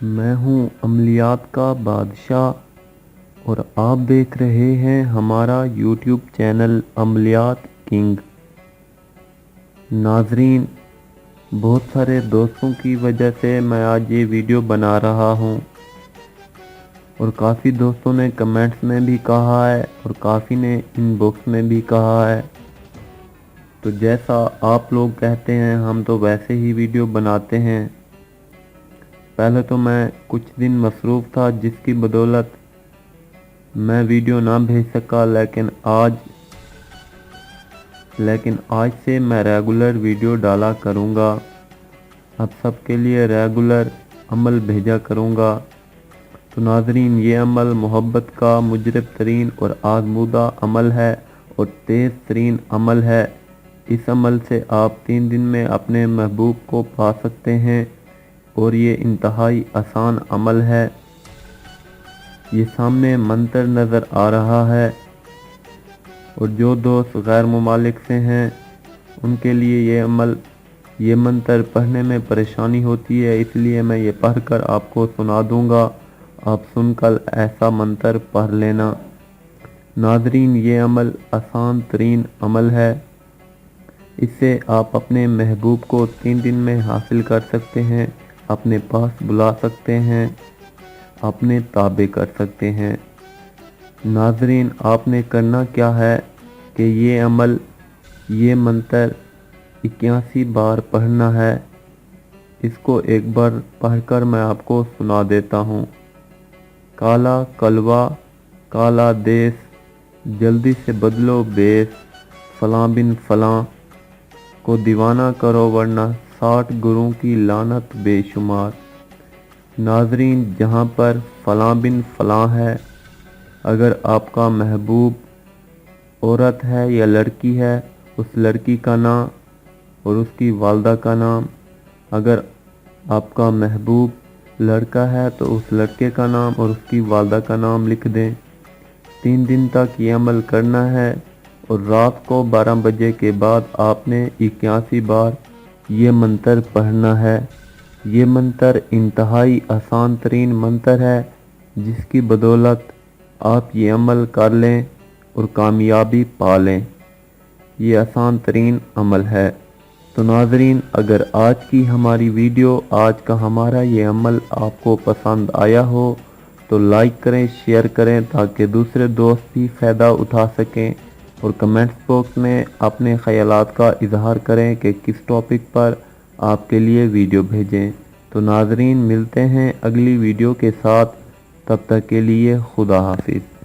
میں ہوں عملیات کا بادشاہ اور آپ دیکھ رہے ہیں ہمارا یوٹیوب چینل عملیات کنگ۔ ناظرین، بہت سارے دوستوں کی وجہ سے میں آج یہ ویڈیو بنا رہا ہوں اور کافی دوستوں نے کمنٹس میں بھی کہا ہے اور کافی نے ان باکس میں بھی کہا ہے، تو جیسا آپ لوگ کہتے ہیں ہم تو ویسے ہی ویڈیو بناتے ہیں۔ پہلے تو میں کچھ دن مصروف تھا جس کی بدولت میں ویڈیو نہ بھیج سکا، لیکن آج سے میں ریگولر ویڈیو ڈالا کروں گا۔ اب سب کے لیے ریگولر عمل بھیجا کروں گا۔ تو ناظرین، یہ عمل محبت کا مجرب ترین اور آزمودہ عمل ہے اور تیز ترین عمل ہے۔ اس عمل سے آپ 3 دن میں اپنے محبوب کو پا سکتے ہیں اور یہ انتہائی آسان عمل ہے۔ یہ سامنے منتر نظر آ رہا ہے اور جو دوست غیر ممالک سے ہیں ان کے لیے یہ منتر پڑھنے میں پریشانی ہوتی ہے، اس لیے میں یہ پڑھ کر آپ کو سنا دوں گا، آپ سن کر ایسا منتر پڑھ لینا۔ ناظرین، یہ عمل آسان ترین عمل ہے، اس سے آپ اپنے محبوب کو 3 دن میں حاصل کر سکتے ہیں، اپنے پاس بلا سکتے ہیں، اپنے تابع کر سکتے ہیں۔ ناظرین، آپ نے کرنا کیا ہے کہ یہ منتر 81 بار پڑھنا ہے۔ اس کو ایک بار پڑھ کر میں آپ کو سنا دیتا ہوں۔ کالا کلوا کالا دیس، جلدی سے بدلو بیس، فلاں بن فلاں کو دیوانہ کرو ورنہ 60 گروں کی لعنت بے شمار۔ ناظرین، جہاں پر فلاں بن فلاں ہے، اگر آپ کا محبوب عورت ہے یا لڑکی ہے، اس لڑکی کا نام اور اس کی والدہ کا نام، اگر آپ کا محبوب لڑکا ہے تو اس لڑکے کا نام اور اس کی والدہ کا نام لکھ دیں۔ 3 دن تک یہ عمل کرنا ہے اور رات کو 12 بجے کے بعد آپ نے 81 بار یہ منتر پڑھنا ہے۔ یہ منتر انتہائی آسان ترین منتر ہے جس کی بدولت آپ یہ عمل کر لیں اور کامیابی پا لیں۔ یہ آسان ترین عمل ہے۔ تو ناظرین، اگر آج کی ہماری ویڈیو، آج کا ہمارا یہ عمل آپ کو پسند آیا ہو تو لائک کریں، شیئر کریں تاکہ دوسرے دوست بھی فائدہ اٹھا سکیں، اور کمنٹس باکس میں اپنے خیالات کا اظہار کریں کہ کس ٹاپک پر آپ کے لیے ویڈیو بھیجیں۔ تو ناظرین، ملتے ہیں اگلی ویڈیو کے ساتھ، تب تک کے لیے خدا حافظ۔